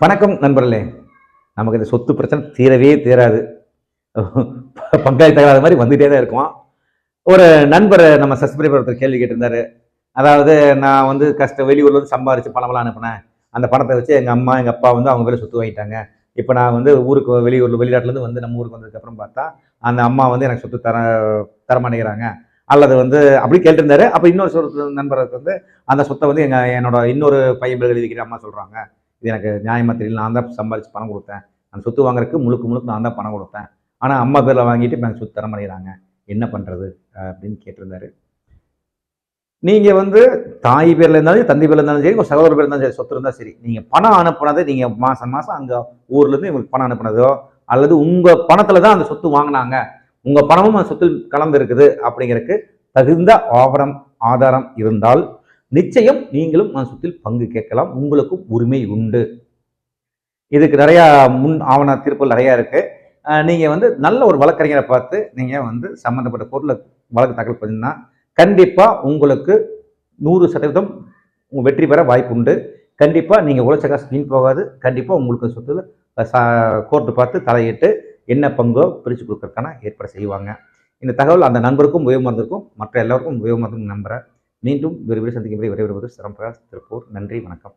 வணக்கம் நண்பர்களே. நமக்கு இந்த சொத்து பிரச்சனை தீரவே தீராது. பஞ்சாயத்து தகராறு மாதிரி வந்துட்டே தான் இருக்கும். ஒரு நண்பர் நம்ம சப்ஸ்கிரைபர் ஒருத்தர் கேள்வி கேட்டிருந்தாரு. அதாவது நான் வந்து வெளியூர்ல இருந்து சம்பாரிச்சு பணமெல்லாம் அனுப்புனேன். அந்த பணத்தை வச்சு எங்க அம்மா, எங்க அப்பா வந்து அவங்க பேர்ல சொத்து வாங்கிட்டாங்க. இப்ப நான் வந்து ஊருக்கு வெளிநாட்டுல இருந்து வந்து நம்ம ஊருக்கு வந்ததுக்கு அப்புறம் பார்த்தா, அந்த அம்மா வந்து எனக்கு சொத்து தரமாட்டேங்கிறாங்க. அல்லது வந்து அப்படி கேட்டிருந்தாரு. அப்ப இன்னொரு நண்பருக்கு வந்து அந்த சொத்தை வந்து என்னோட இன்னொரு பையன் பேர்ல எழுதி வைக்கிற அம்மா சொல்றாங்க. இது எனக்கு நியாயமா தெரியல. நான் தான் சம்பாரிச்சு பணம் கொடுத்தேன். அந்த சொத்து வாங்குறதுக்கு முழுக்க முழுக்க நான் தான் பணம் கொடுத்தேன். ஆனா அம்மா பேர்ல வாங்கிட்டு இப்ப எனக்கு சொத்து தர மாட்டேங்கிறாங்க. என்ன பண்றது? அப்படின்னு கேட்டிருந்தாரு. நீங்க வந்து தாய் பேர்ல இருந்தாலும், தந்தை பேர்ல இருந்தாலும் சரி, ஒரு சகோதரர் பேர்ல இருந்தாலும் சரி, சொத்து இருந்தா சரி. நீங்க பணம் அனுப்புனது நீங்க மாசம் மாசம் அங்க ஊர்ல இருந்து உங்களுக்கு பணம் அனுப்புனதோ, அல்லது உங்க பணத்துல தான் அந்த சொத்து வாங்குனாங்க. உங்க பணமும் அந்த சொத்தில் கலந்து இருக்குது அப்படிங்கிறதுக்கு தகுந்த ஆதாரம் இருந்தால், நிச்சயம் நீங்களும் அந்த சொத்தில் பங்கு கேட்கலாம். உங்களுக்கும் உரிமை உண்டு. இதுக்கு நிறைய முன் ஆவண தீர்ப்புகள் நிறைய இருக்கு. நீங்க வந்து நல்ல ஒரு வழக்கறிஞரை பார்த்து நீங்க வந்து சம்பந்தப்பட்ட பொருளை வழக்கு தாக்கல் பண்ணீங்கன்னா, கண்டிப்பா உங்களுக்கு 100% வெற்றி பெற வாய்ப்பு உண்டு. கண்டிப்பா நீங்க உழைச்ச காசு வீண் போகாது. கண்டிப்பா உங்களுக்கு சொத்துல கோர்ட் பார்த்து தலையிட்டு என்ன பங்கோ பிரிச்சு கொடுக்கறதுக்கான ஏற்பாடு செய்வாங்க. இந்த தகவல் அந்த நண்பருக்கும் உபயோகமா இருந்திருக்கும். மற்ற எல்லாருக்கும் உபயோகமா இருக்கும்னு நம்புறேன். மீண்டும் விரைவில் சந்திக்கும் வரை விடைபெறுவது சிரம் பிரகாஷ் திருப்பூர். நன்றி, வணக்கம்.